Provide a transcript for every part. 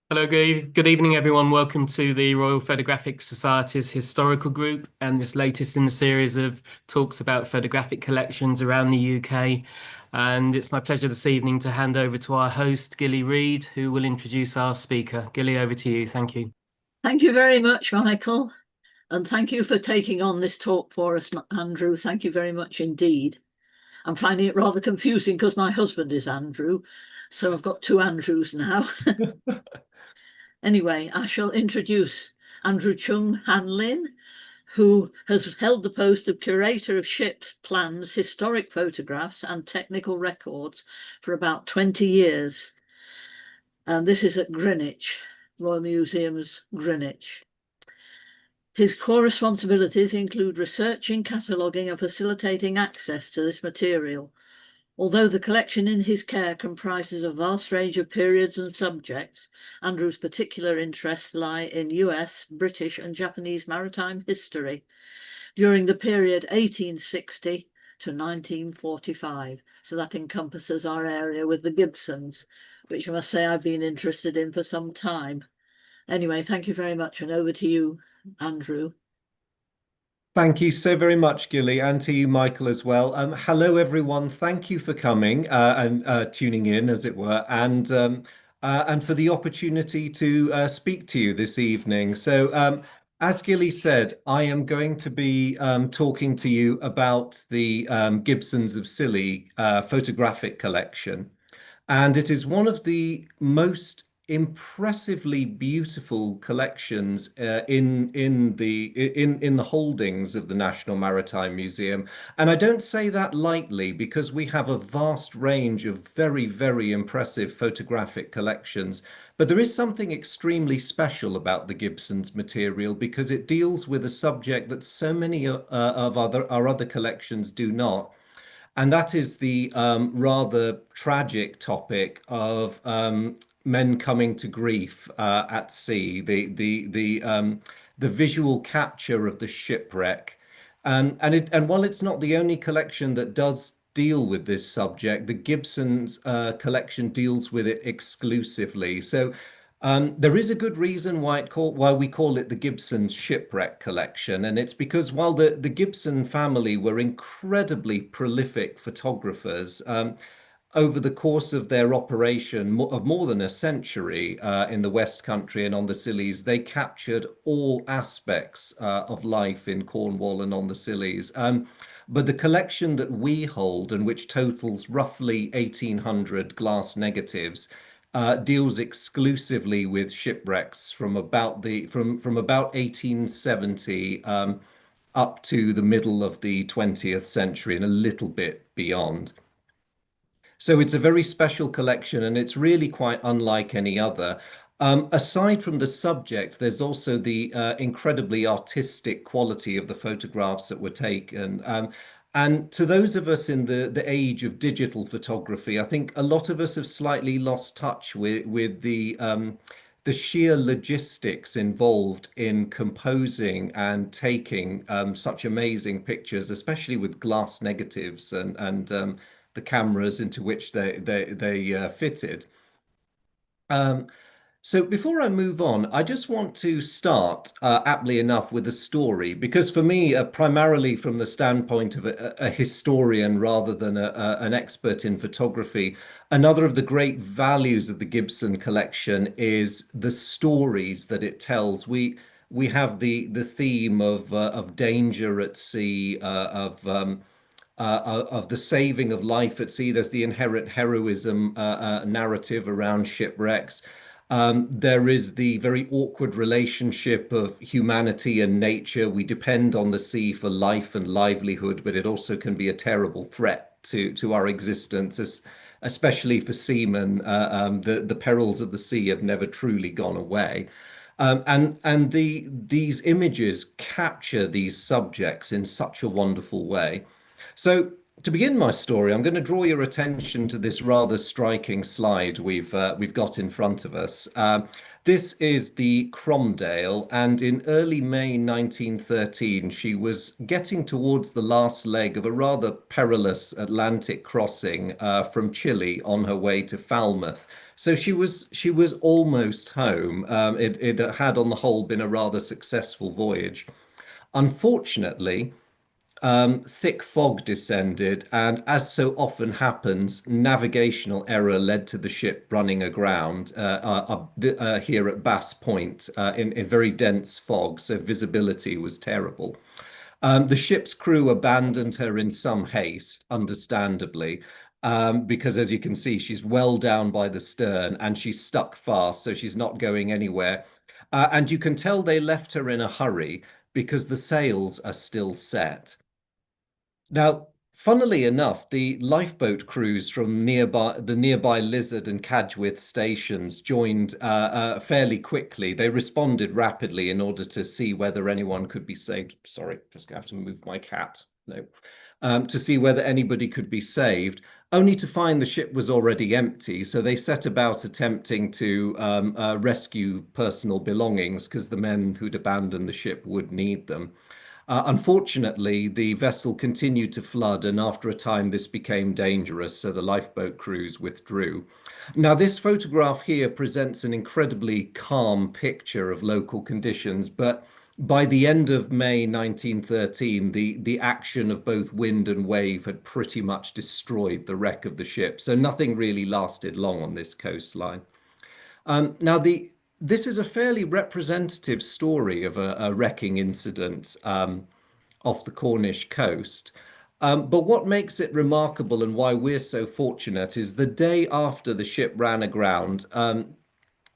Hello, good evening, everyone. Welcome to the Royal Photographic Society's Historical Group and this latest in the series of talks about photographic collections around the UK. And it's my pleasure this evening to hand over to our host, Gilly Reid, who will introduce our speaker. Gilly, over to you. Thank you. Thank you very much, Michael. And thank you for taking on this talk for us, Andrew. Thank you very much indeed. I'm finding it rather confusing because my husband is Andrew. So I've got two Andrews now. Anyway, I shall introduce Andrew Choong Han Lin, who has held the post of curator of ships, plans, historic photographs and technical records for about 20 years. And this is at Greenwich, Royal Museum's Greenwich. His core responsibilities include researching, cataloguing and facilitating access to this material. Although the collection in his care comprises a vast range of periods and subjects, Andrew's particular interests lie in US, British and Japanese maritime history during the period 1860 to 1945. So that encompasses our area with the Gibsons, which I must say I've been interested in for some time. Anyway, thank you very much, and over to you, Andrew. Thank you so very much, Gilly, and to you, Michael, as well. Hello, everyone. Thank you for coming and tuning in, as it were, and for the opportunity to speak to you this evening. As Gilly said, I am going to be talking to you about the Gibsons of Scilly photographic collection. And it is one of the most impressively beautiful collections in the holdings of the National Maritime Museum. And I don't say that lightly because we have a vast range of very impressive photographic collections. But there is something extremely special about the Gibson's material because it deals with a subject that so many of our other collections do not. And that is the rather tragic topic of men coming to grief at sea, the visual capture of the shipwreck. And while it's not the only collection that does deal with this subject, the Gibson's collection deals with it exclusively. There is a good reason why we call it the Gibson Shipwreck Collection, and it's because while the Gibson family were incredibly prolific photographers, over the course of their operation of more than a century in the West Country and on the Scillies, they captured all aspects of life in Cornwall and on the Scillies. But the collection that we hold, and which totals roughly 1,800 glass negatives, deals exclusively with shipwrecks from about 1870 up to the middle of the 20th century and a little bit beyond. So it's a very special collection and it's really quite unlike any other. Aside from the subject, there's also the incredibly artistic quality of the photographs that were taken. And to those of us in the age of digital photography, I think a lot of us have slightly lost touch with the sheer logistics involved in composing and taking such amazing pictures, especially with glass negatives and the cameras into which they fitted. Um, so before I move on, I just want to start, aptly enough, with a story, because for me, primarily from the standpoint of a historian rather than an expert in photography, another of the great values of the Gibson collection is the stories that it tells. We have the theme of danger at sea, of the saving of life at sea. There's the inherent heroism narrative around shipwrecks. There is the very awkward relationship of humanity and nature. We depend on the sea for life and livelihood, but it also can be a terrible threat to our existence, especially for seamen. The perils of the sea have never truly gone away. These images capture these subjects in such a wonderful way. So To begin my story, I'm going to draw your attention to this rather striking slide we've got in front of us. This is the Cromdale, and in early May 1913, she was getting towards the last leg of a rather perilous Atlantic crossing from Chile on her way to Falmouth. So she was almost home. It had, on the whole, been a rather successful voyage. Unfortunately, thick fog descended, and as so often happens, navigational error led to the ship running aground here at Bass Point in very dense fog, so visibility was terrible. The ship's crew abandoned her in some haste, understandably, because as you can see, she's well down by the stern and she's stuck fast, so she's not going anywhere. And you can tell they left her in a hurry because the sails are still set. Now, funnily enough, the lifeboat crews from the nearby Lizard and Cadgwith stations joined fairly quickly. They responded rapidly in order to see whether anyone could be saved. Sorry, just gonna have to move my cat. No. To see whether anybody could be saved, only to find the ship was already empty. So they set about attempting to rescue personal belongings because the men who'd abandoned the ship would need them. Unfortunately, the vessel continued to flood, and after a time, this became dangerous, so the lifeboat crews withdrew. Now, this photograph here presents an incredibly calm picture of local conditions, but by the end of May 1913, the action of both wind and wave had pretty much destroyed the wreck of the ship, so nothing really lasted long on this coastline. Now, this is a fairly representative story of a wrecking incident off the Cornish coast. But what makes it remarkable and why we're so fortunate is the day after the ship ran aground,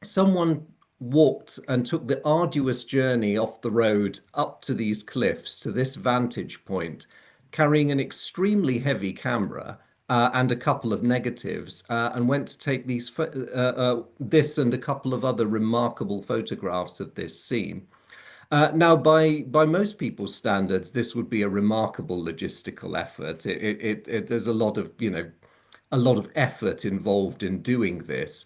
someone walked and took the arduous journey off the road up to these cliffs, to this vantage point, carrying an extremely heavy camera and a couple of negatives, and went to take this and a couple of other remarkable photographs of this scene. Now, by most people's standards, this would be a remarkable logistical effort. There's a lot of, a lot of effort involved in doing this.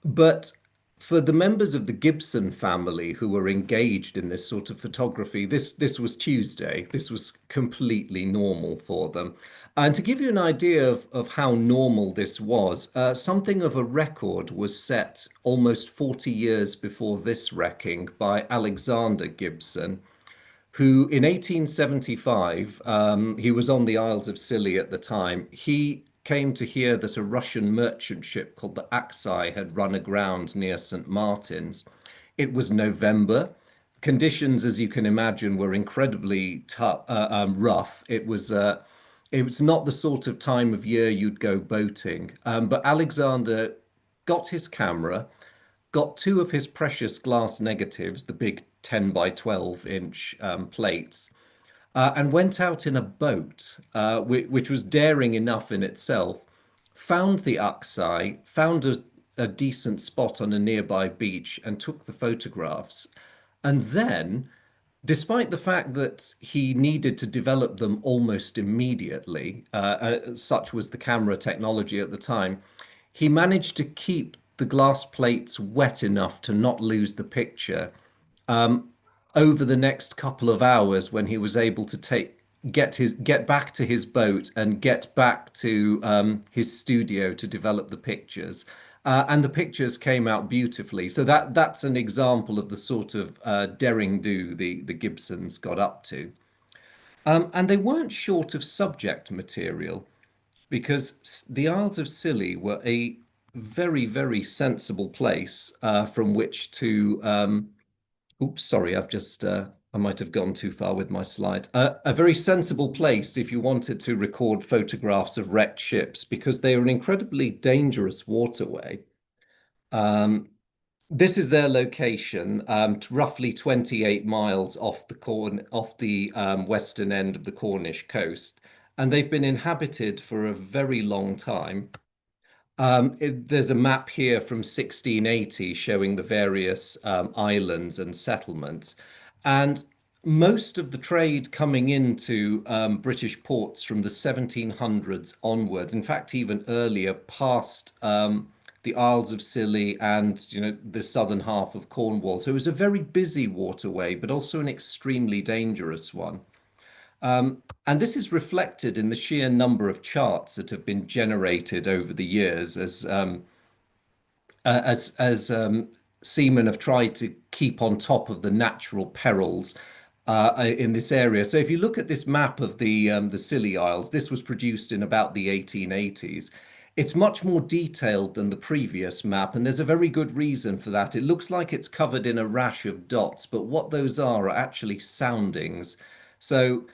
But for the members of the Gibson family who were engaged in this sort of photography, this was Tuesday. This was completely normal for them. And to give you an idea of how normal this was, something of a record was set almost 40 years before this wrecking by Alexander Gibson, who in 1875, he was on the Isles of Scilly at the time. He came to hear that a Russian merchant ship called the Aksai had run aground near St. Martin's. It was November. Conditions, as you can imagine, were incredibly tough, rough. It was not the sort of time of year you'd go boating. But Alexander got his camera, got two of his precious glass negatives, the big 10 by 12 inch plates, and went out in a boat, which was daring enough in itself, found the Aksai, found a decent spot on a nearby beach, and took the photographs. And then, despite the fact that he needed to develop them almost immediately, such was the camera technology at the time, he managed to keep the glass plates wet enough to not lose the picture over the next couple of hours when he was able to get back to his boat and get back to his studio to develop the pictures. And the pictures came out beautifully. So that's an example of the sort of daring do the Gibsons got up to. And they weren't short of subject material because the Isles of Scilly were a very, very sensible place from which to oops, sorry, I might have gone too far with my slide. A very sensible place if you wanted to record photographs of wrecked ships because they are an incredibly dangerous waterway. This is their location, roughly 28 miles off the western end of the Cornish coast, and they've been inhabited for a very long time. There's a map here from 1680 showing the various islands and settlements. And most of the trade coming into British ports from the 1700s onwards, in fact, even earlier, past the Isles of Scilly and the southern half of Cornwall. So it was a very busy waterway, but also an extremely dangerous one. And this is reflected in the sheer number of charts that have been generated over the years as seamen have tried to keep on top of the natural perils in this area. So if you look at this map of the Scilly Isles, this was produced in about the 1880s. It's much more detailed than the previous map, and there's a very good reason for that. It looks like it's covered in a rash of dots, but what those are actually soundings. So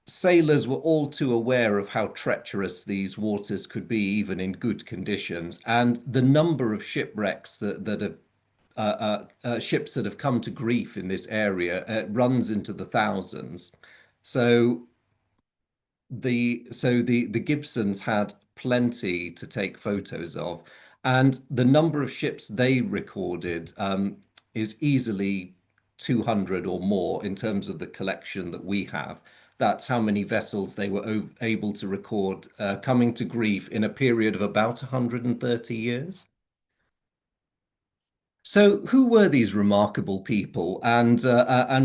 sailors were all too aware of how treacherous these waters could be, even in good conditions, and the number of shipwrecks that have ships that have come to grief in this area runs into the thousands. So the Gibsons had plenty to take photos of, and the number of ships they recorded is easily 200 or more in terms of the collection that we have. That's how many vessels they were able to record coming to grief in a period of about 130 years. So, who were these remarkable people, and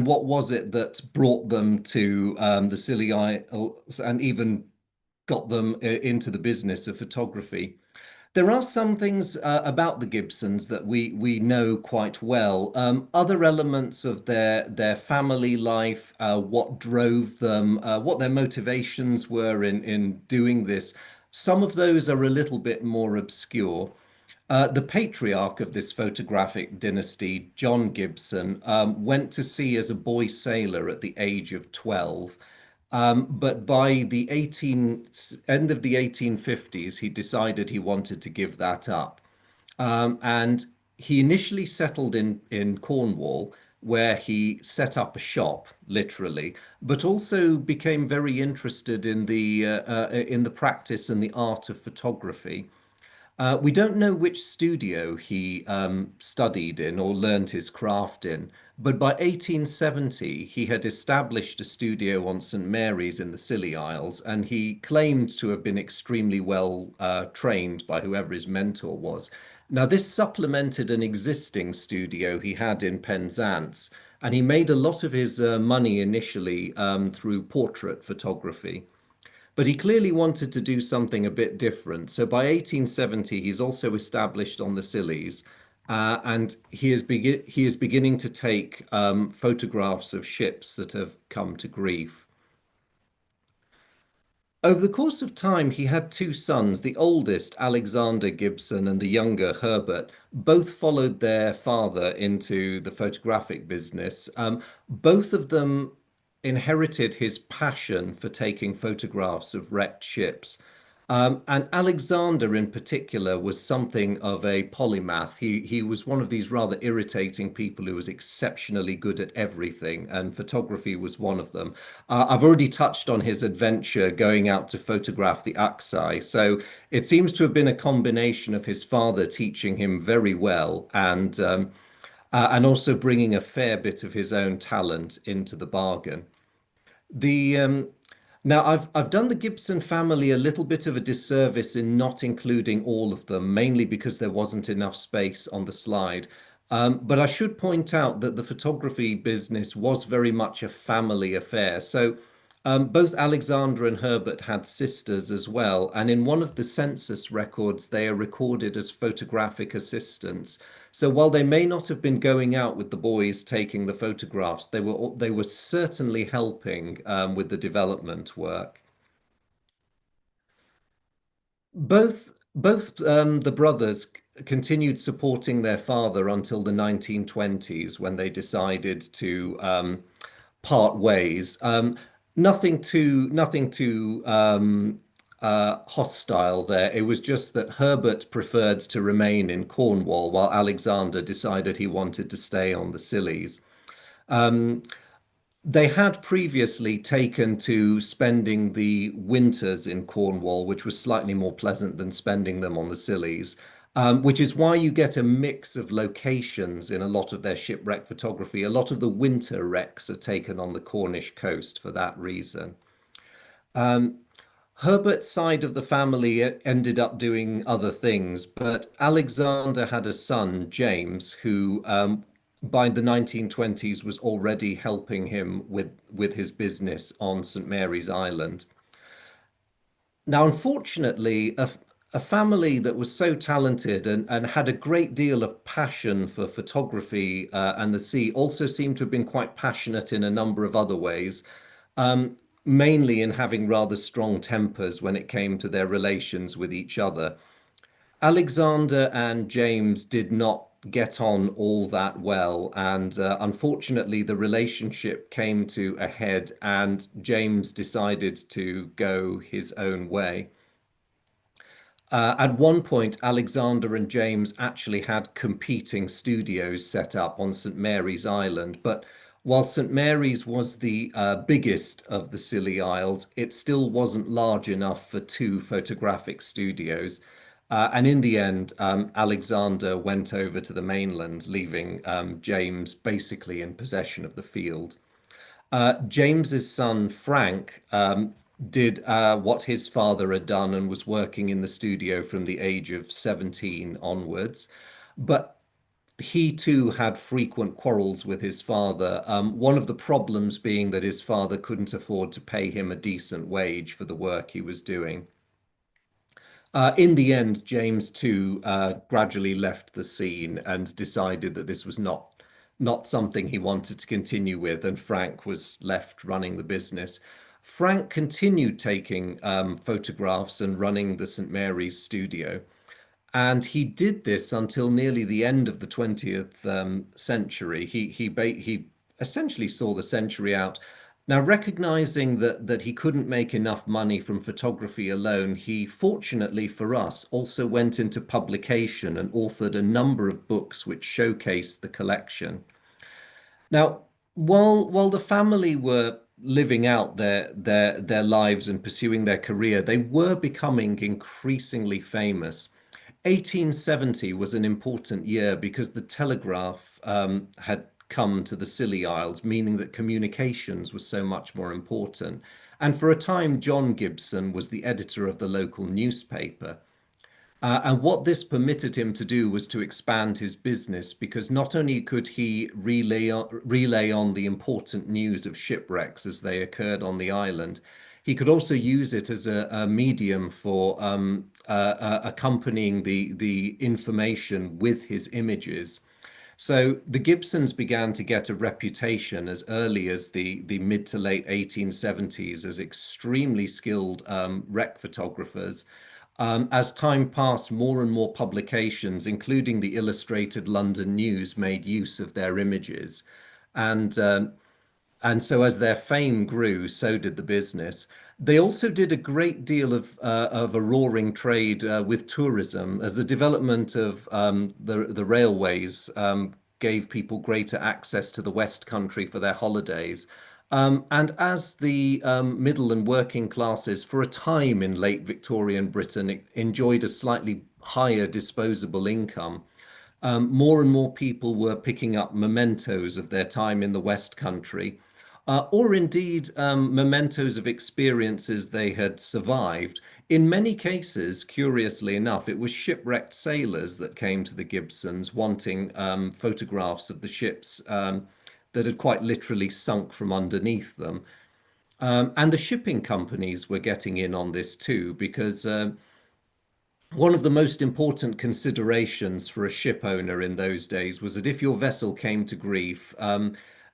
what was it that brought them to the Scilly Isles and even got them into the business of photography? There are some things about the Gibsons that we know quite well. Other elements of their family life, what drove them, what their motivations were in doing this. Some of those are a little bit more obscure. The patriarch of this photographic dynasty, John Gibson, went to sea as a boy sailor at the age of 12. But by the end of the 1850s, he decided he wanted to give that up. And he initially settled in Cornwall, where he set up a shop, literally, but also became very interested in the practice and the art of photography. We don't know which studio he studied in or learned his craft in, but by 1870 he had established a studio on St Mary's in the Scilly Isles, and he claimed to have been extremely well trained by whoever his mentor was. Now, this supplemented an existing studio he had in Penzance, and he made a lot of his money initially through portrait photography. But he clearly wanted to do something a bit different. So by 1870, he's also established on the Scillies, and he is beginning to take photographs of ships that have come to grief. Over the course of time, he had two sons, the oldest, Alexander Gibson, and the younger, Herbert. Both followed their father into the photographic business. Both of them inherited his passion for taking photographs of wrecked ships. And Alexander, in particular, was something of a polymath. He was one of these rather irritating people who was exceptionally good at everything, and photography was one of them. I've already touched on his adventure going out to photograph the Oxeye. So it seems to have been a combination of his father teaching him very well and also bringing a fair bit of his own talent into the bargain. The Now I've done the Gibson family a little bit of a disservice in not including all of them, mainly because there wasn't enough space on the slide. But I should point out that the photography business was very much a family affair. So both Alexander and Herbert had sisters as well, and in one of the census records, they are recorded as photographic assistants. So while they may not have been going out with the boys taking the photographs, they were certainly helping with the development work. Both the brothers continued supporting their father until the 1920s when they decided to part ways. Nothing too hostile there. It was just that Herbert preferred to remain in Cornwall while Alexander decided he wanted to stay on the Scillies. Um, they had previously taken to spending the winters in Cornwall, which was slightly more pleasant than spending them on the Scillies. which is why you get a mix of locations in a lot of their shipwreck photography. A lot of the winter wrecks are taken on the Cornish coast for that reason. Herbert's side of the family ended up doing other things, but Alexander had a son, James, who by the 1920s was already helping him with his business on St. Mary's Island. Now, unfortunately, a family that was so talented and had a great deal of passion for photography and the sea also seemed to have been quite passionate in a number of other ways, mainly in having rather strong tempers when it came to their relations with each other. Alexander and James did not get on all that well, and unfortunately, the relationship came to a head, and James decided to go his own way. At one point, Alexander and James actually had competing studios set up on St. Mary's Island, but while St. Mary's was the biggest of the Scilly Isles, it still wasn't large enough for two photographic studios. And in the end, Alexander went over to the mainland, leaving James basically in possession of the field. James's son Frank did what his father had done and was working in the studio from the age of 17 onwards. But he too had frequent quarrels with his father. One of the problems being that his father couldn't afford to pay him a decent wage for the work he was doing. In the end, James too gradually left the scene and decided that this was not something he wanted to continue with, and Frank was left running the business. Frank continued taking photographs and running the St. Mary's studio. And he did this until nearly the end of the 20th century. He essentially saw the century out. Now, recognizing that he couldn't make enough money from photography alone, he, fortunately for us, also went into publication and authored a number of books which showcase the collection. Now, while the family were living out their lives and pursuing their career, they were becoming increasingly famous. 1870 was an important year because the telegraph had come to the Scilly Isles, meaning that communications was so much more important. And for a time, John Gibson was the editor of the local newspaper. And what this permitted him to do was to expand his business, because not only could he relay on the important news of shipwrecks as they occurred on the island, he could also use it as a medium for accompanying the information with his images. So the Gibsons began to get a reputation as early as the mid to late 1870s as extremely skilled wreck photographers. As time passed, more and more publications, including the Illustrated London News, made use of their images. And and so as their fame grew, so did the business. They also did a great deal of a roaring trade with tourism, as the development of the railways gave people greater access to the West Country for their holidays. And as the middle and working classes, for a time in late Victorian Britain, enjoyed a slightly higher disposable income, more and more people were picking up mementos of their time in the West Country, or indeed mementos of experiences they had survived. In many cases, curiously enough, it was shipwrecked sailors that came to the Gibsons wanting photographs of the ships that had quite literally sunk from underneath them. And the shipping companies were getting in on this too, because one of the most important considerations for a ship owner in those days was that if your vessel came to grief,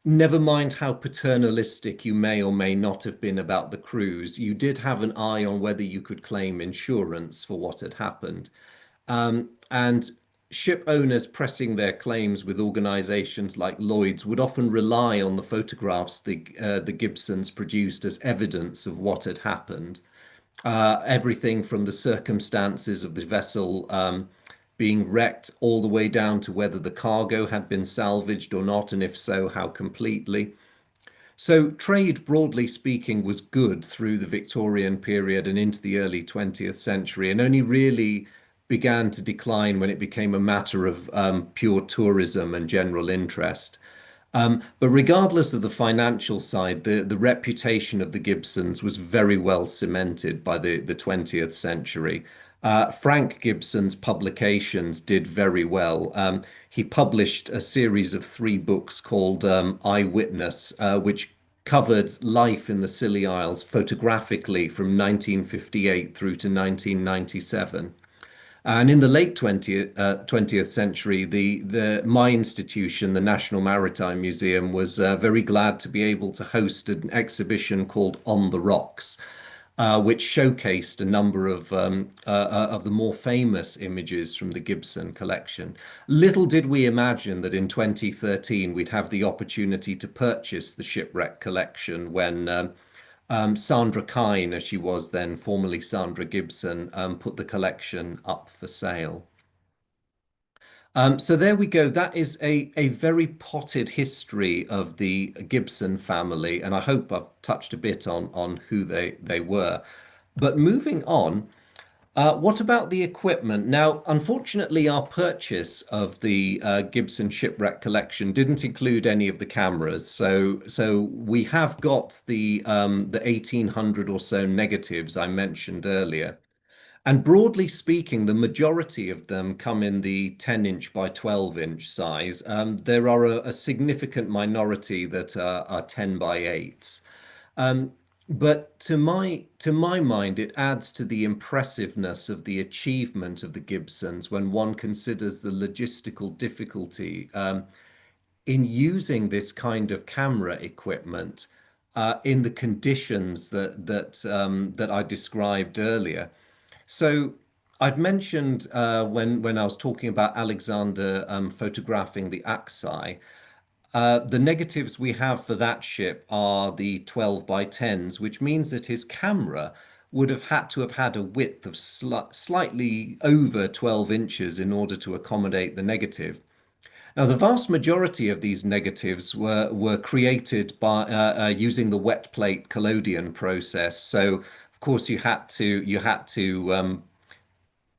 never mind how paternalistic you may or may not have been about the cruise, you did have an eye on whether you could claim insurance for what had happened. And ship owners pressing their claims with organizations like Lloyd's would often rely on the photographs the Gibsons produced as evidence of what had happened. Everything from the circumstances of the vessel being wrecked all the way down to whether the cargo had been salvaged or not, and if so, how completely. So trade, broadly speaking, was good through the Victorian period and into the early 20th century, and only really began to decline when it became a matter of pure tourism and general interest. But regardless of the financial side, the reputation of the Gibsons was very well cemented by the 20th century. Frank Gibson's publications did very well. He published a series of 3 books called Eyewitness, which covered life in the Scilly Isles photographically from 1958 through to 1997. And in the late 20th century, my institution, the National Maritime Museum, was very glad to be able to host an exhibition called On the Rocks, which showcased a number of the more famous images from the Gibson collection. Little did we imagine that in 2013 we'd have the opportunity to purchase the Shipwreck collection when Sandra Kine, as she was then, formerly Sandra Gibson, put the collection up for sale. So there we go. That is a very potted history of the Gibson family, and I hope I've touched a bit on who they were. But moving on, what about the equipment? Now, unfortunately, our purchase of the Gibson Shipwreck collection didn't include any of the cameras. So we have got the 1800 or so negatives I mentioned earlier. And broadly speaking, the majority of them come in the 10-inch by 12-inch size. There are a significant minority that are 10 by 8s. But to my mind, it adds to the impressiveness of the achievement of the Gibsons when one considers the logistical difficulty in using this kind of camera equipment in the conditions that I described earlier. So I'd mentioned when I was talking about Alexander photographing the Axai, the negatives we have for that ship are the 12 by 10s, which means that his camera would have had to have had a width of slightly over 12 inches in order to accommodate the negative. Now, the vast majority of these negatives were created by using the wet plate collodion process. So, of course, you had to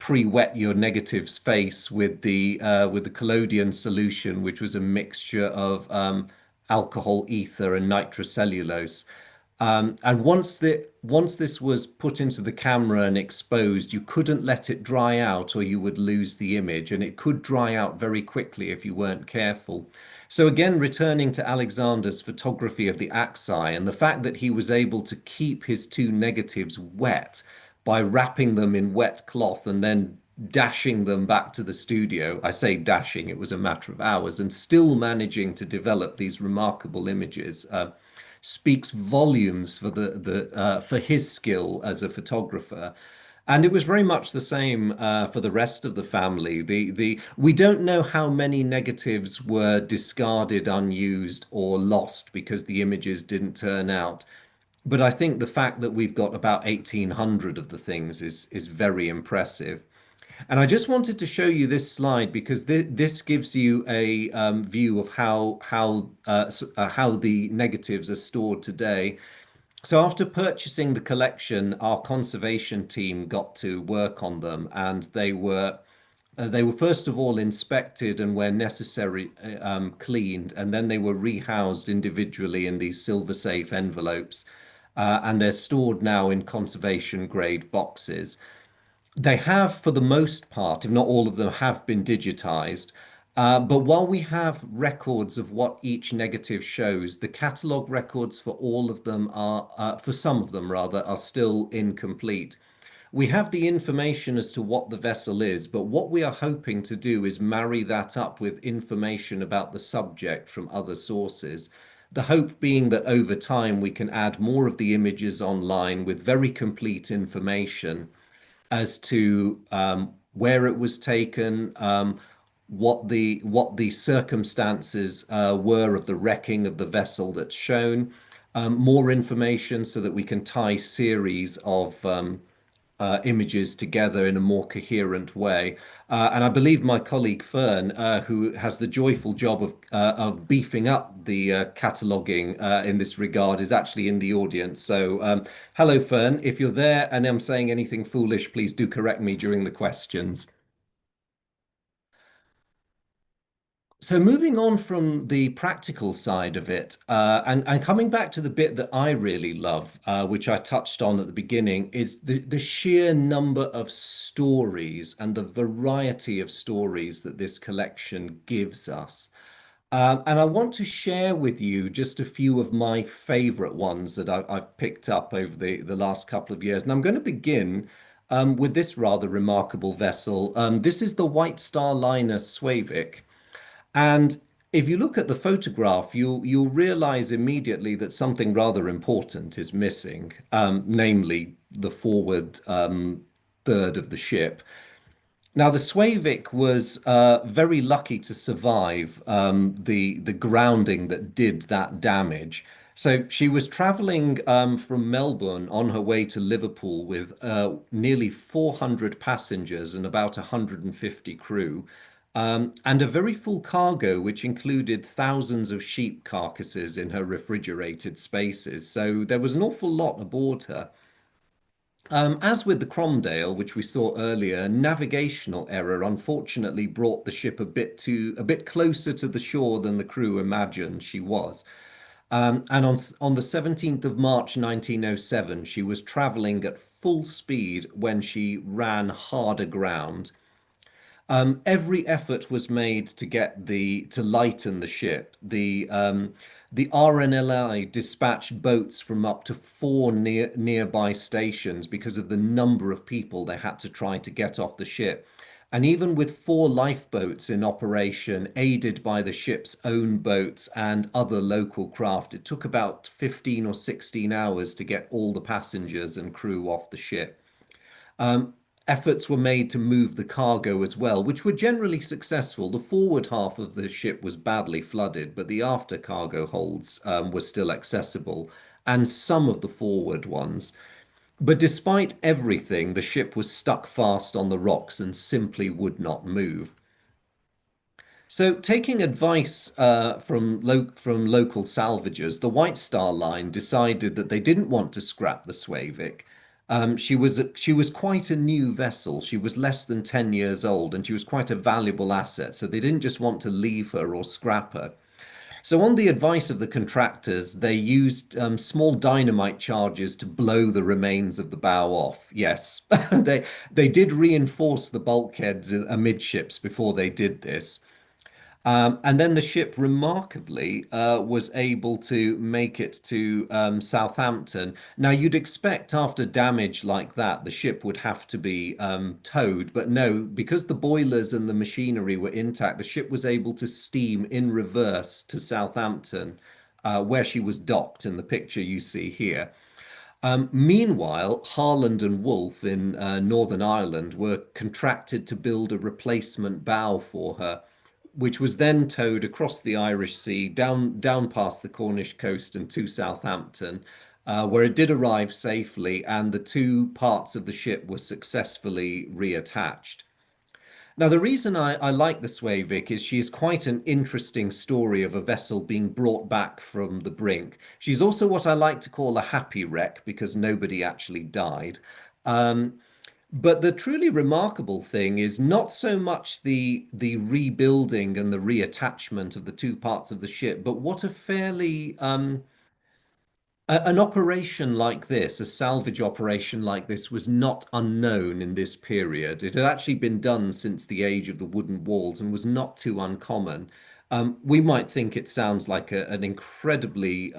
pre-wet your negative's face with the collodion solution, which was a mixture of alcohol ether and nitrocellulose. And once this was put into the camera and exposed, you couldn't let it dry out or you would lose the image, and it could dry out very quickly if you weren't careful. So again, returning to Alexander's photography of the Axai and the fact that he was able to keep his 2 negatives wet by wrapping them in wet cloth and then dashing them back to the studio. I say dashing, it was a matter of hours, and still managing to develop these remarkable images speaks volumes for for his skill as a photographer. And it was very much the same for the rest of the family. We don't know how many negatives were discarded, unused, or lost because the images didn't turn out. But I think the fact that we've got about 1800 of the things is very impressive. And I just wanted to show you this slide because this gives you a view of how the negatives are stored today. So after purchasing the collection, our conservation team got to work on them, and they were first of all inspected and where necessary cleaned, and then they were rehoused individually in these silver safe envelopes, and they're stored now in conservation grade boxes. They have, for the most part, if not all of them, have been digitized. But while we have records of what each negative shows, the catalogue records for all of them are, for some of them rather, are still incomplete. We have the information as to what the vessel is, but what we are hoping to do is marry that up with information about the subject from other sources. The hope being that over time we can add more of the images online with very complete information as to where it was taken, what the circumstances were of the wrecking of the vessel that's shown, more information so that we can tie series of images together in a more coherent way. And I believe my colleague Fern, who has the joyful job of beefing up the cataloguing in this regard, is actually in the audience. So hello, Fern. If you're there and I'm saying anything foolish, please do correct me during the questions. So moving on from the practical side of it, and coming back to the bit that I really love, which I touched on at the beginning, is the sheer number of stories and the variety of stories that this collection gives us. And I want to share with you just a few of my favorite ones that I've picked up over the last couple of years. And I'm going to begin with this rather remarkable vessel. This is the White Star Liner Swavic. And if you look at the photograph, you'll realize immediately that something rather important is missing, namely the forward third of the ship. Now, the Swavic was very lucky to survive the grounding that did that damage. So she was traveling from Melbourne on her way to Liverpool with nearly 400 passengers and about 150 crew, and a very full cargo, which included thousands of sheep carcasses in her refrigerated spaces. So there was an awful lot aboard her. As with the Cromdale, which we saw earlier, navigational error unfortunately brought the ship a bit closer to the shore than the crew imagined she was. And on the 17th of March 1907, she was traveling at full speed when she ran hard aground. Every effort was made to get to lighten the ship. The RNLI dispatched boats from up to four nearby stations because of the number of people they had to try to get off the ship. And even with four lifeboats in operation, aided by the ship's own boats and other local craft, it took about 15 or 16 hours to get all the passengers and crew off the ship. Um, Efforts were made to move the cargo as well, which were generally successful. The forward half of the ship was badly flooded, but the after cargo holds were still accessible, and some of the forward ones. But despite everything, the ship was stuck fast on the rocks and simply would not move. So, taking advice from local salvagers, the White Star Line decided that they didn't want to scrap the Swavic. She was quite a new vessel. She was less than 10 years old, and she was quite a valuable asset. So they didn't just want to leave her or scrap her. So, on the advice of the contractors, they used small dynamite charges to blow the remains of the bow off. Yes, they did reinforce the bulkheads amidships before they did this. And then the ship remarkably was able to make it to Southampton. Now, you'd expect after damage like that, the ship would have to be towed, but no, because the boilers and the machinery were intact, the ship was able to steam in reverse to Southampton, where she was docked in the picture you see here. Meanwhile, Harland and Wolff in Northern Ireland were contracted to build a replacement bow for her, which was then towed across the Irish Sea, down past the Cornish coast and to Southampton, where it did arrive safely, and the two parts of the ship were successfully reattached. Now, the reason I like the Swavic is she is quite an interesting story of a vessel being brought back from the brink. She's also what I like to call a happy wreck because nobody actually died. Um, but the truly remarkable thing is not so much the rebuilding and the reattachment of the two parts of the ship, but what a fairly an operation like this, a salvage operation like this, was not unknown in this period. It had actually been done since the age of the wooden walls and was not too uncommon. We might think it sounds like an incredibly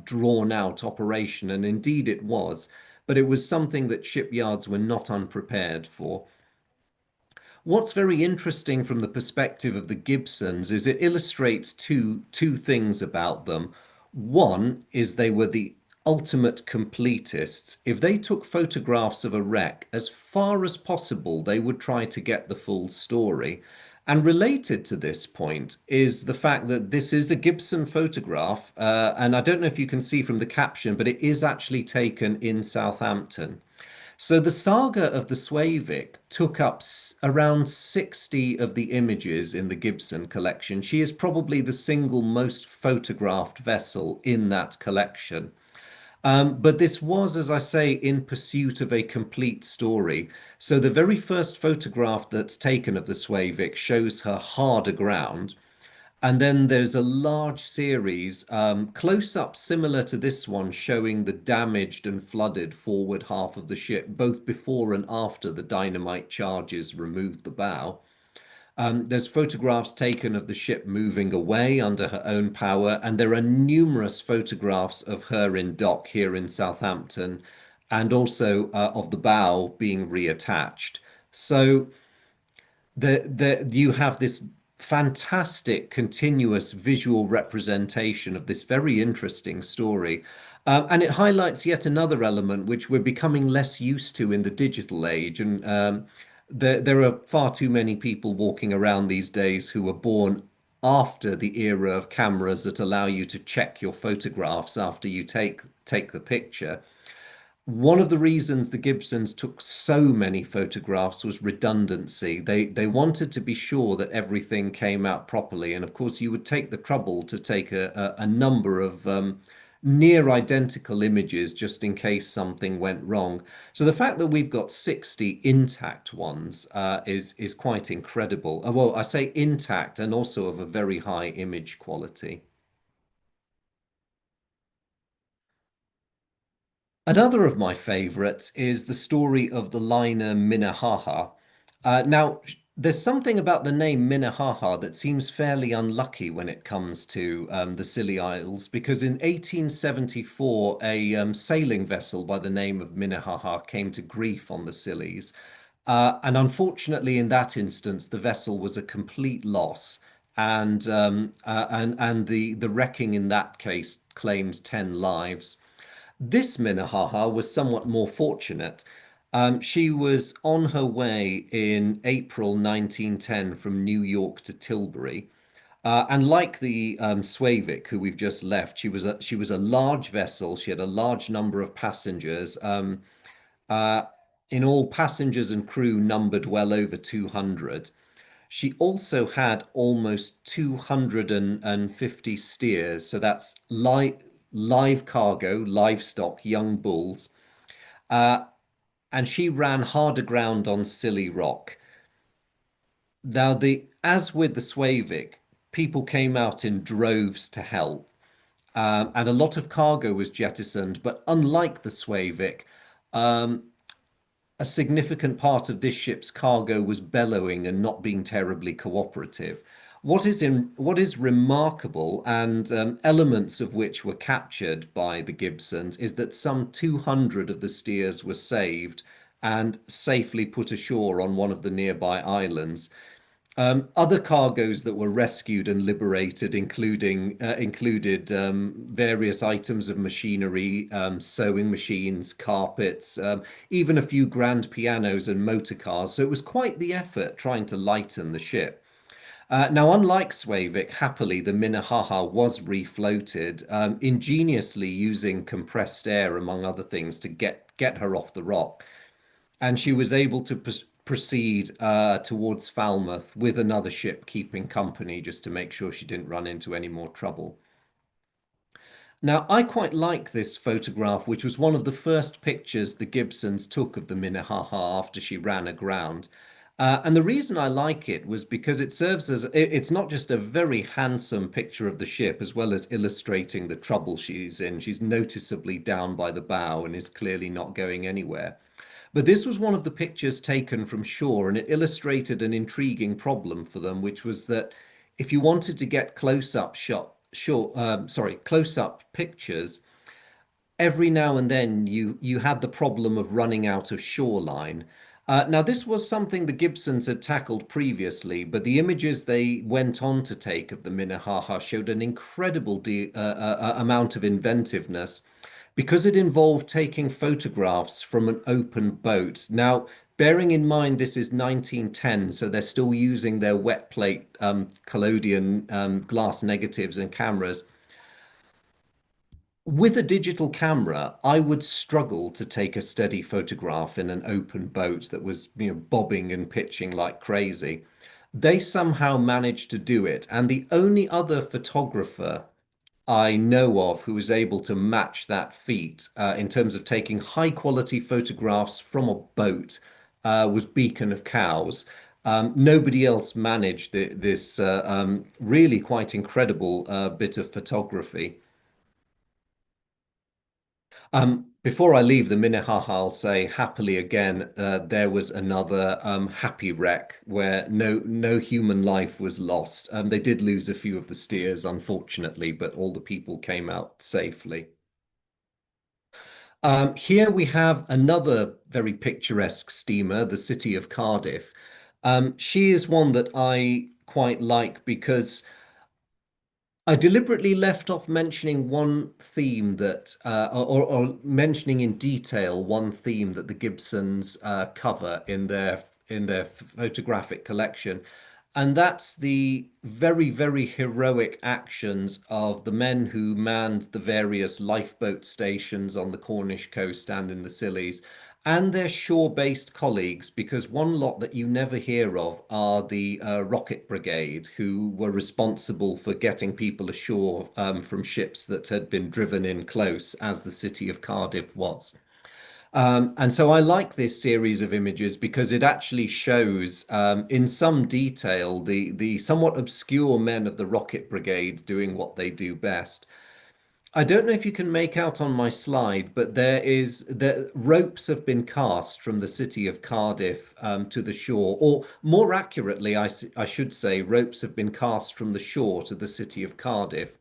drawn out operation, and indeed it was, but it was something that shipyards were not unprepared for. What's very interesting from the perspective of the Gibsons is it illustrates two things about them. One is they were the ultimate completists. If they took photographs of a wreck, as far as possible, they would try to get the full story. And related to this point is the fact that this is a Gibson photograph, and I don't know if you can see from the caption, but it is actually taken in Southampton. So the saga of the Swavic took up around 60 of the images in the Gibson collection. She is probably the single most photographed vessel in that collection. But this was, as I say, in pursuit of a complete story. So the very first photograph that's taken of the Swavic shows her hard aground. And then there's a large series, close-up similar to this one, showing the damaged and flooded forward half of the ship, both before and after the dynamite charges removed the bow. There's photographs taken of the ship moving away under her own power, and there are numerous photographs of her in dock here in Southampton, and also of the bow being reattached. So you have this fantastic continuous visual representation of this very interesting story. And it highlights yet another element which we're becoming less used to in the digital age. And there are far too many people walking around these days who were born after the era of cameras that allow you to check your photographs after you take the picture. One of the reasons the Gibsons took so many photographs was redundancy. They wanted to be sure that everything came out properly. And of course, you would take the trouble to take a number of near identical images just in case something went wrong. So the fact that we've got 60 intact ones is quite incredible. Well, I say intact and also of a very high image quality. Another of my favorites is the story of the liner Minnehaha. Now, there's something about the name Minnehaha that seems fairly unlucky when it comes to the Scilly Isles, because in 1874, a sailing vessel by the name of Minnehaha came to grief on the Scillies. And unfortunately, in that instance, the vessel was a complete loss. And the wrecking in that case claims 10 lives. This Minnehaha was somewhat more fortunate. She was on her way in April 1910 from New York to Tilbury. And like the Slavik, who we've just left, she was a large vessel. She had a large number of passengers. Uh, in all, passengers and crew numbered well over 200. She also had almost 250 steers, so that's live cargo, livestock, young bulls. Uh, and she ran hard aground on Scilly Rock. Now, as with the Slavik, people came out in droves to help, and a lot of cargo was jettisoned. But unlike the Slavik, a significant part of this ship's cargo was bellowing and not being terribly cooperative. What is remarkable, and elements of which were captured by the Gibsons, is that some 200 of the steers were saved and safely put ashore on one of the nearby islands. Other cargoes that were rescued and liberated, included various items of machinery, sewing machines, carpets, even a few grand pianos and motor cars. So it was quite the effort trying to lighten the ship. Now, unlike Slavik, happily, the Minnehaha was refloated, ingeniously using compressed air, among other things, to get her off the rock. And she was able to proceed towards Falmouth with another ship keeping company just to make sure she didn't run into any more trouble. Now, I quite like this photograph, which was one of the first pictures the Gibsons took of the Minnehaha after she ran aground. And the reason I like it was because it serves as, it's not just a very handsome picture of the ship, as well as illustrating the trouble she's in. She's noticeably down by the bow and is clearly not going anywhere. But this was one of the pictures taken from shore, and it illustrated an intriguing problem for them, which was that if you wanted to get close-up pictures, every now and then you had the problem of running out of shoreline. Now, this was something the Gibsons had tackled previously, but the images they went on to take of the Minnehaha showed an incredible amount of inventiveness because it involved taking photographs from an open boat. Now, bearing in mind this is 1910, so they're still using their wet plate collodion glass negatives and cameras. With a digital camera, I would struggle to take a steady photograph in an open boat that was, bobbing and pitching like crazy. They somehow managed to do it, and the only other photographer I know of who was able to match that feat in terms of taking high quality photographs from a boat was Beacon of Cows. Nobody else managed this really quite incredible bit of photography. Before I leave the Minnehaha, I'll say happily again, there was another happy wreck where no human life was lost. They did lose a few of the steers, unfortunately, but all the people came out safely. Here we have another very picturesque steamer, the City of Cardiff. She is one that I quite like because I deliberately left off mentioning one theme that, or mentioning in detail one theme that the Gibsons cover in their photographic collection, and that's the very, very heroic actions of the men who manned the various lifeboat stations on the Cornish coast and in the Scillies, and their shore-based colleagues, because one lot that you never hear of are the Rocket Brigade, who were responsible for getting people ashore from ships that had been driven in close, as the city of Cardiff was. And so I like this series of images because it actually shows in some detail the somewhat obscure men of the Rocket Brigade doing what they do best. I don't know if you can make out on my slide, but the ropes have been cast from the city of Cardiff to the shore, or more accurately, I should say, ropes have been cast from the shore to the city of Cardiff.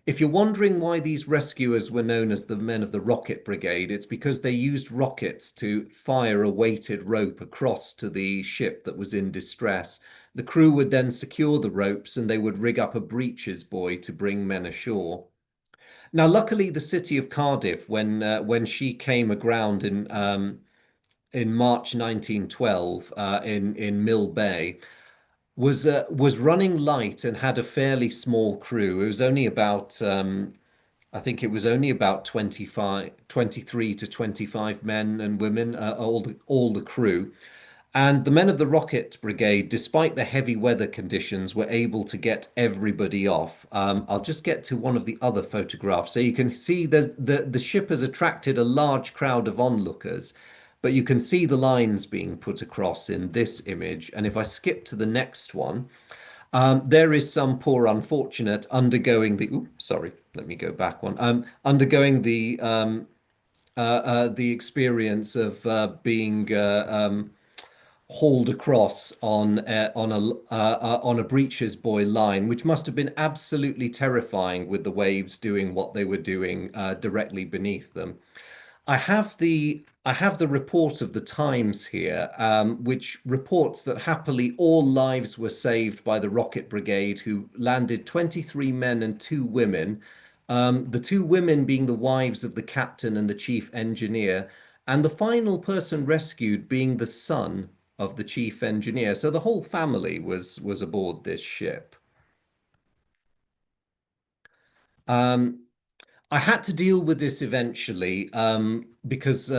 If you're wondering why these rescuers were known as the men of the Rocket Brigade, it's because they used rockets to fire a weighted rope across to the ship that was in distress. The crew would then secure the ropes and they would rig up a breeches buoy to bring men ashore. Now, luckily, the city of Cardiff, when she came aground in March 1912 in Mill Bay, was running light and had a fairly small crew. It was only about I think it was only about 23 to 25 men and women, all the crew. And the men of the Rocket Brigade, despite the heavy weather conditions, were able to get everybody off. I'll just get to one of the other photographs. So you can see the ship has attracted a large crowd of onlookers, but you can see the lines being put across in this image. And if I skip to the next one, there is some poor unfortunate undergoing the, oops, sorry, let me go back one, undergoing the experience of being hauled across on a breeches buoy line, which must have been absolutely terrifying with the waves doing what they were doing directly beneath them. I have the report of the Times here, which reports that happily all lives were saved by the Rocket Brigade, who landed 23 men and 2 women. The 2 women being the wives of the captain and the chief engineer, and the final person rescued being the son of the chief engineer. So the whole family was aboard this ship. Um, I had to deal with this eventually because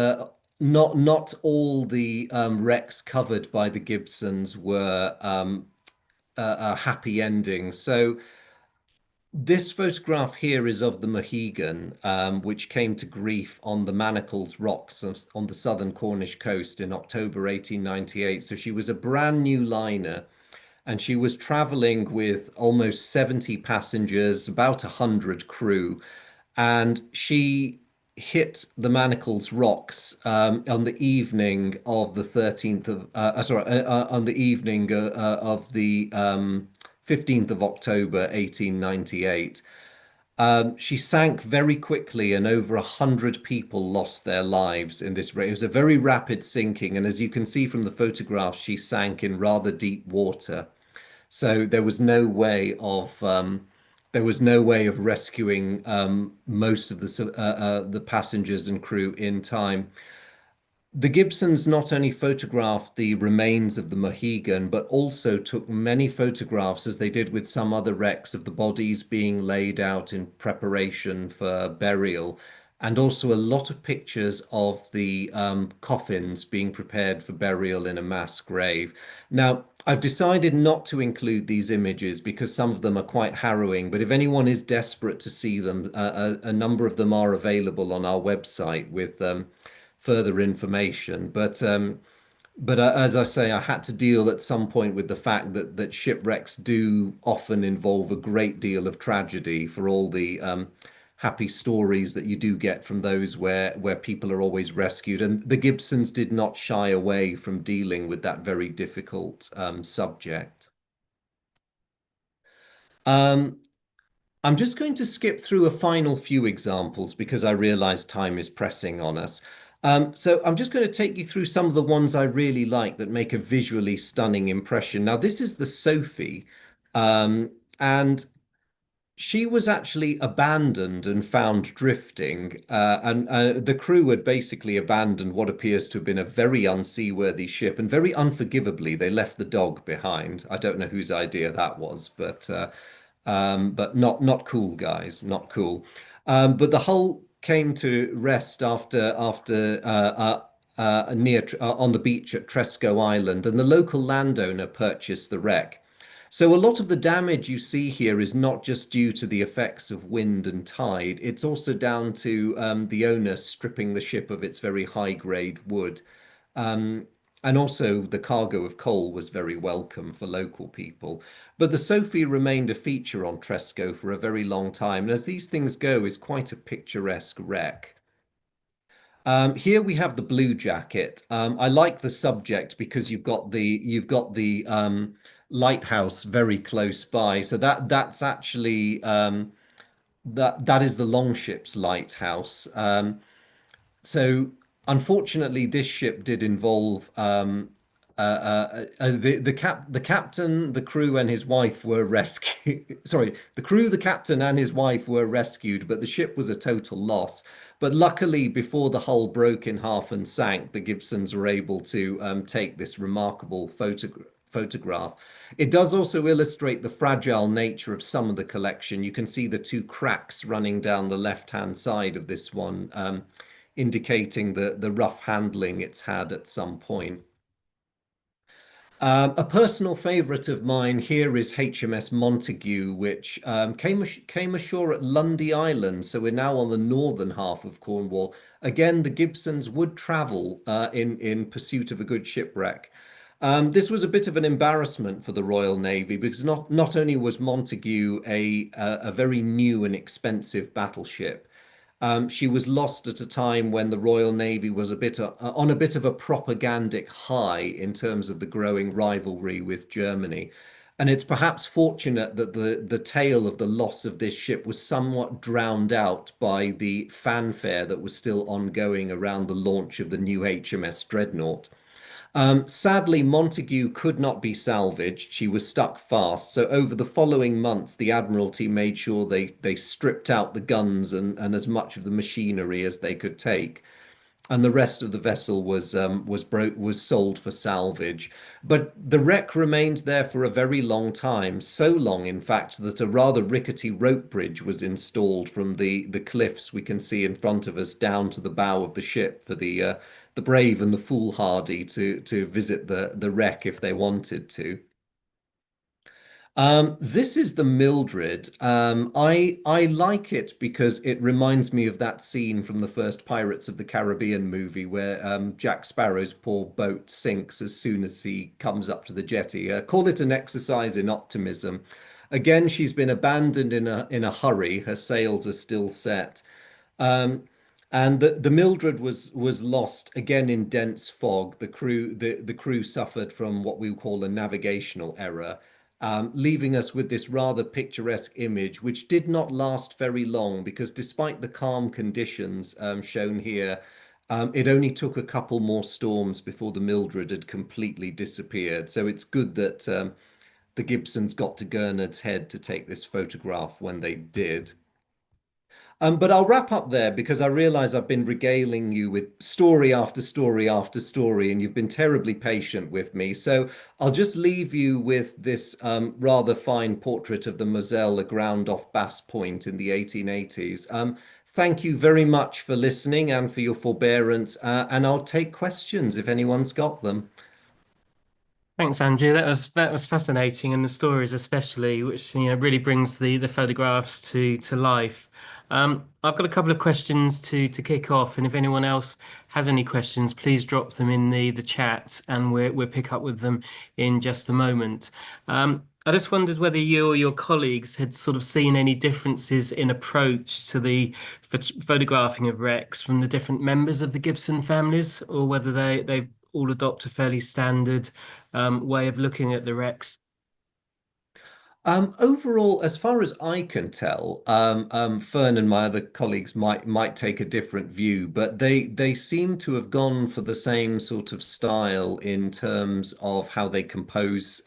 not all the wrecks covered by the Gibsons were a happy ending. So this photograph here is of the Mohegan, which came to grief on the Manacles Rocks on the southern Cornish coast in October 1898. So she was a brand new liner and she was traveling with almost 70 passengers, about 100 crew, and she hit the Manacles Rocks on the evening of the 13th of on the evening of the 15th of October 1898. She sank very quickly, and over 100 people lost their lives in this. It was a very rapid sinking, and as you can see from the photographs, she sank in rather deep water. So there was no way of rescuing most of the passengers and crew in time. The Gibsons not only photographed the remains of the Mohegan, but also took many photographs, as they did with some other wrecks, of the bodies being laid out in preparation for burial, and also a lot of pictures of the coffins being prepared for burial in a mass grave. Now, I've decided not to include these images because some of them are quite harrowing, but if anyone is desperate to see them, a number of them are available on our website with further information. But But as I say, I had to deal at some point with the fact that shipwrecks do often involve a great deal of tragedy for all the happy stories that you do get from those where people are always rescued. And the Gibsons did not shy away from dealing with that very difficult subject. Um, I'm just going to skip through a final few examples because I realize time is pressing on us. So I'm just going to take you through some of the ones I really like that make a visually stunning impression. Now, this is the Sophie, and she was actually abandoned and found drifting, and the crew had basically abandoned what appears to have been a very unseaworthy ship, and very unforgivably, they left the dog behind. I don't know whose idea that was, but not cool, guys, not cool. But the hull came to rest after near on the beach at Tresco Island, and the local landowner purchased the wreck. So a lot of the damage you see here is not just due to the effects of wind and tide, it's also down to the owner stripping the ship of its very high-grade wood. Um, and also the cargo of coal was very welcome for local people. But the Sophie remained a feature on Tresco for a very long time, and as these things go, is quite a picturesque wreck. Here we have the blue jacket. I like the subject because you've got the lighthouse very close by. So that's actually that is the Longship's lighthouse. So unfortunately, this ship did involve the captain, the crew, and his wife were rescued. Sorry, the crew, the captain, and his wife were rescued, but the ship was a total loss. But luckily, before the hull broke in half and sank, the Gibsons were able to take this remarkable photograph. It does also illustrate the fragile nature of some of the collection. You can see the two cracks running down the left-hand side of this one, indicating the rough handling it's had at some point. A personal favourite of mine here is HMS Montague, which came ashore at Lundy Island. So we're now on the northern half of Cornwall. Again, the Gibsons would travel in pursuit of a good shipwreck. This was a bit of an embarrassment for the Royal Navy because not only was Montague a very new and expensive battleship, she was lost at a time when the Royal Navy was on a bit of a propagandic high in terms of the growing rivalry with Germany. And it's perhaps fortunate that the tale of the loss of this ship was somewhat drowned out by the fanfare that was still ongoing around the launch of the new HMS Dreadnought. Sadly, Montague could not be salvaged. She was stuck fast. So over the following months, the Admiralty made sure they stripped out the guns and as much of the machinery as they could take. And the rest of the vessel was sold for salvage. But the wreck remained there for a very long time, so long, in fact, that a rather rickety rope bridge was installed from the cliffs we can see in front of us down to the bow of the ship for the brave and the foolhardy to visit the wreck if they wanted to. This is the Mildred. I like it because it reminds me of that scene from the first Pirates of the Caribbean movie where Jack Sparrow's poor boat sinks as soon as he comes up to the jetty. Call it an exercise in optimism. Again, she's been abandoned in a hurry. Her sails are still set. Um, and the Mildred was lost again in dense fog. The crew suffered from what we call a navigational error, leaving us with this rather picturesque image, which did not last very long because despite the calm conditions shown here, it only took a couple more storms before the Mildred had completely disappeared. So it's good that the Gibsons got to Gurnard's Head to take this photograph when they did. But I'll wrap up there because I realize I've been regaling you with story after story after story, and you've been terribly patient with me. So I'll just leave you with this rather fine portrait of the Moselle aground off Bass Point in the 1880s. Thank you very much for listening and for your forbearance, and I'll take questions if anyone's got them. Thanks, Andrew. That was fascinating, and the stories especially, which really brings the photographs to life. I've got a couple of questions to kick off, and if anyone else has any questions, please drop them in the chat, and we'll pick up with them in just a moment. I just wondered whether you or your colleagues had sort of seen any differences in approach to the photographing of wrecks from the different members of the Gibson families, or whether they all adopt a fairly standard way of looking at the wrecks. Overall, as far as I can tell, Fern and my other colleagues might take a different view, but they seem to have gone for the same sort of style in terms of how they compose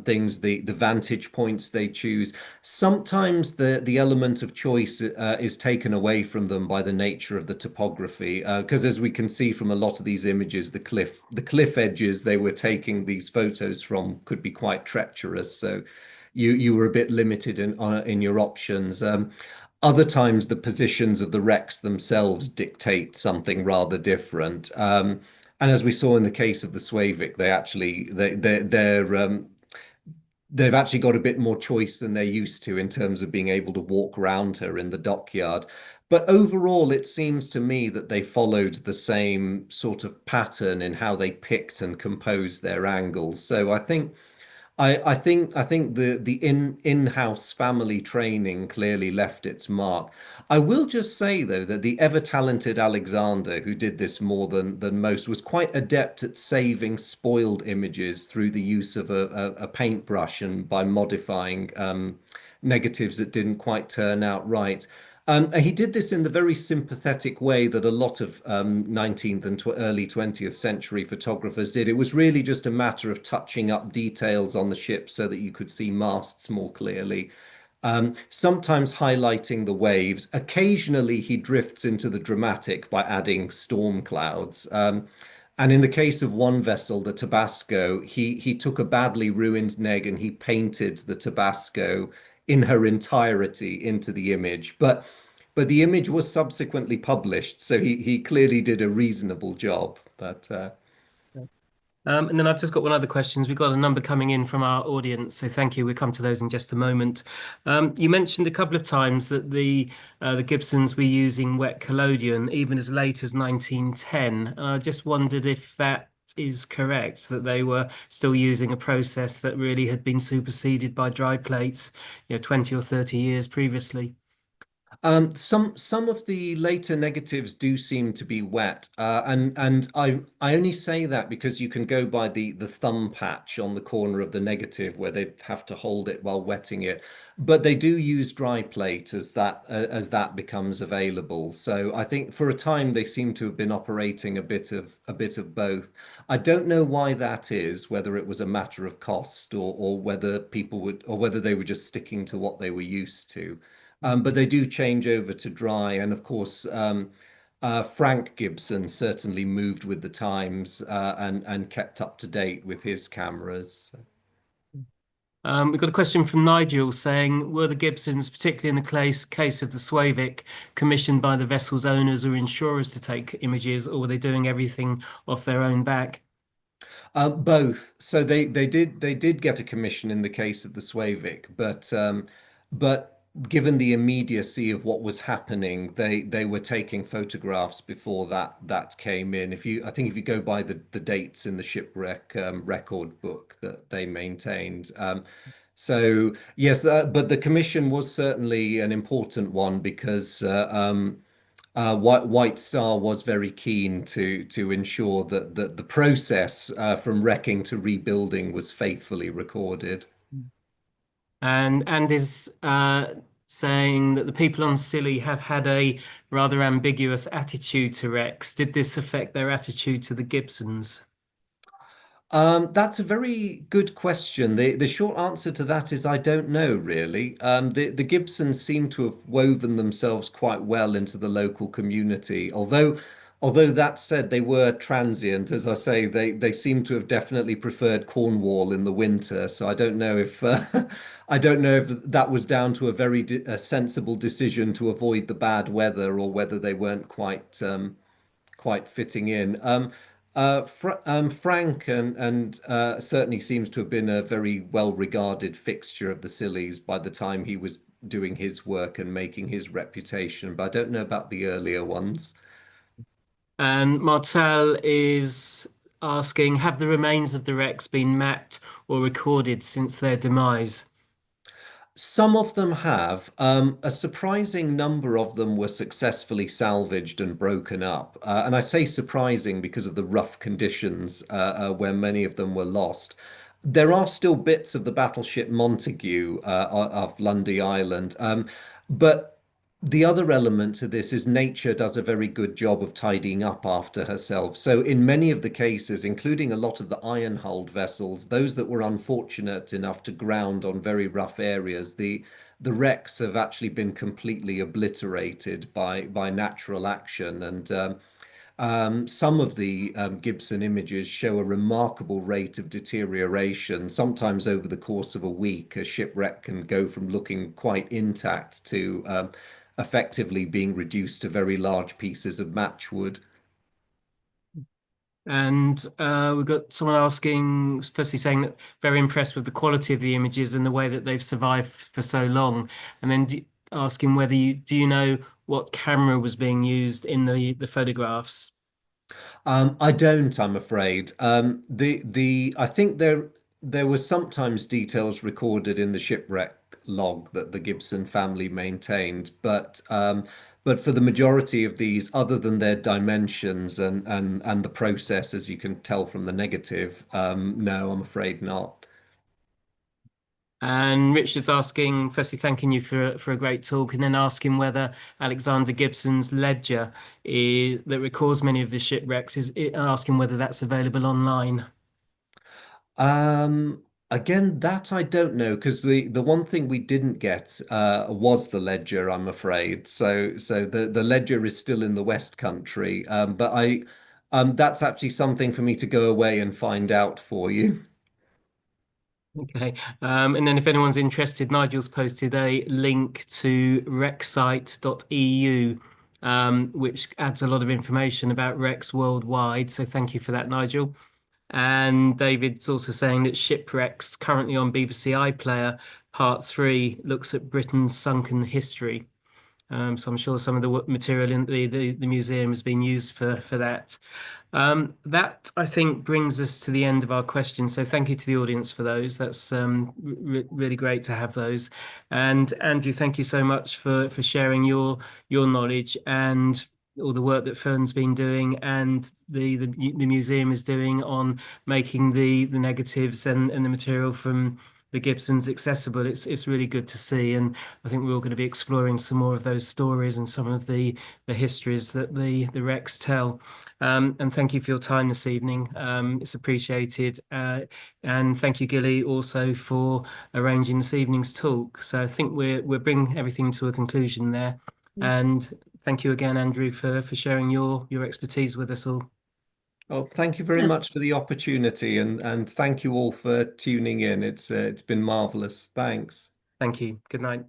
things, the vantage points they choose. Sometimes the element of choice is taken away from them by the nature of the topography, because as we can see from a lot of these images, the cliff edges they were taking these photos from could be quite treacherous. So you were a bit limited in your options. Other times, the positions of the wrecks themselves dictate something rather different. And as we saw in the case of the Slavik, they've actually got a bit more choice than they're used to in terms of being able to walk around her in the dockyard. But overall, it seems to me that they followed the same sort of pattern in how they picked and composed their angles. So I think the in-house family training clearly left its mark. I will just say though that the ever-talented Alexander, who did this more than most, was quite adept at saving spoiled images through the use of a paintbrush and by modifying negatives that didn't quite turn out right. And he did this in the very sympathetic way that a lot of 19th and early 20th century photographers did. It was really just a matter of touching up details on the ship so that you could see masts more clearly. Sometimes highlighting the waves. Occasionally, he drifts into the dramatic by adding storm clouds. And in the case of one vessel, the Tabasco, he took a badly ruined neg and he painted the Tabasco in her entirety into the image. But the image was subsequently published, so he clearly did a reasonable job. But And then I've just got one other question. We've got a number coming in from our audience, so thank you. We'll come to those in just a moment. You mentioned a couple of times that the Gibsons were using wet collodion even as late as 1910, and I just wondered if that is correct, that they were still using a process that really had been superseded by dry plates, 20 or 30 years previously. some of the later negatives do seem to be wet, and I only say that because you can go by the thumb patch on the corner of the negative where they have to hold it while wetting it, but they do use dry plate as that becomes available. So I think for a time they seem to have been operating a bit of both. I don't know why that is, whether it was a matter of cost or whether people would or whether they were just sticking to what they were used to. But they do change over to dry. And of course, Frank Gibson certainly moved with the times and kept up to date with his cameras. We've got a question from Nigel saying, were the Gibsons, particularly in the case of the Slavik, commissioned by the vessel's owners or insurers to take images, or were they doing everything off their own back? Both. So they did get a commission in the case of the Slavik, but given the immediacy of what was happening, they were taking photographs before that came in. I think if you go by the dates in the shipwreck record book that they maintained. So yes, but the commission was certainly an important one because White Star was very keen to ensure that the process from wrecking to rebuilding was faithfully recorded. And is saying that the people on Scilly have had a rather ambiguous attitude to Rex. Did this affect their attitude to the Gibsons? That's a very good question. The short answer to that is I don't know really. The Gibsons seem to have woven themselves quite well into the local community. Although that said, they were transient. As I say, they seem to have definitely preferred Cornwall in the winter. So I don't know if I don't know if that was down to a sensible decision to avoid the bad weather, or whether they weren't quite fitting in. Frank and certainly seems to have been a very well regarded fixture of the Scillies by the time he was doing his work and making his reputation, but I don't know about the earlier ones. And Martel is asking, have the remains of the wrecks been mapped or recorded since their demise? Some of them have. A surprising number of them were successfully salvaged and broken up. And I say surprising because of the rough conditions where many of them were lost. There are still bits of the battleship Montague off Lundy Island, but the other element to this is nature does a very good job of tidying up after herself. So, in many of the cases, including a lot of the iron-hulled vessels, those that were unfortunate enough to ground on very rough areas, the wrecks have actually been completely obliterated by natural action. And some of the Gibson images show a remarkable rate of deterioration. Sometimes over the course of a week, a shipwreck can go from looking quite intact to effectively being reduced to very large pieces of matchwood. And we've got someone asking, firstly saying that very impressed with the quality of the images and the way that they've survived for so long. And then asking whether do you know what camera was being used in the photographs? I don't, I'm afraid. I think there were sometimes details recorded in the shipwreck log that the Gibson family maintained, but for the majority of these, other than their dimensions and the process, as you can tell from the negative, no, I'm afraid not. And Richard's asking, firstly, thanking you for a great talk, and then asking whether Alexander Gibson's ledger that records many of the shipwrecks is asking whether that's available online. Again, that I don't know because the one thing we didn't get was the ledger, I'm afraid. So the ledger is still in the West Country, but I that's actually something for me to go away and find out for you. Okay. And then if anyone's interested, Nigel's posted a link to recsite.eu, which adds a lot of information about wrecks worldwide. So thank you for that, Nigel. And David's also saying that Shipwrecks, currently on BBC iPlayer, Part 3, looks at Britain's sunken history. So I'm sure some of the material in the museum has been used for that. That I think brings us to the end of our questions. So thank you to the audience for those. That's really great to have those. And Andrew, thank you so much for sharing your knowledge and all the work that Fern's been doing and the museum is doing on making the negatives and the material from the Gibsons accessible. It's really good to see, and I think we're all going to be exploring some more of those stories and some of the histories that the wrecks tell. And thank you for your time this evening. It's appreciated. And thank you, Gilly, also for arranging this evening's talk. So I think we're bringing everything to a conclusion there. And thank you again, Andrew, for sharing your expertise with us all. Well, thank you very Yeah. much for the opportunity and thank you all for tuning in. It's been marvelous. Thanks. Thank you. Good night.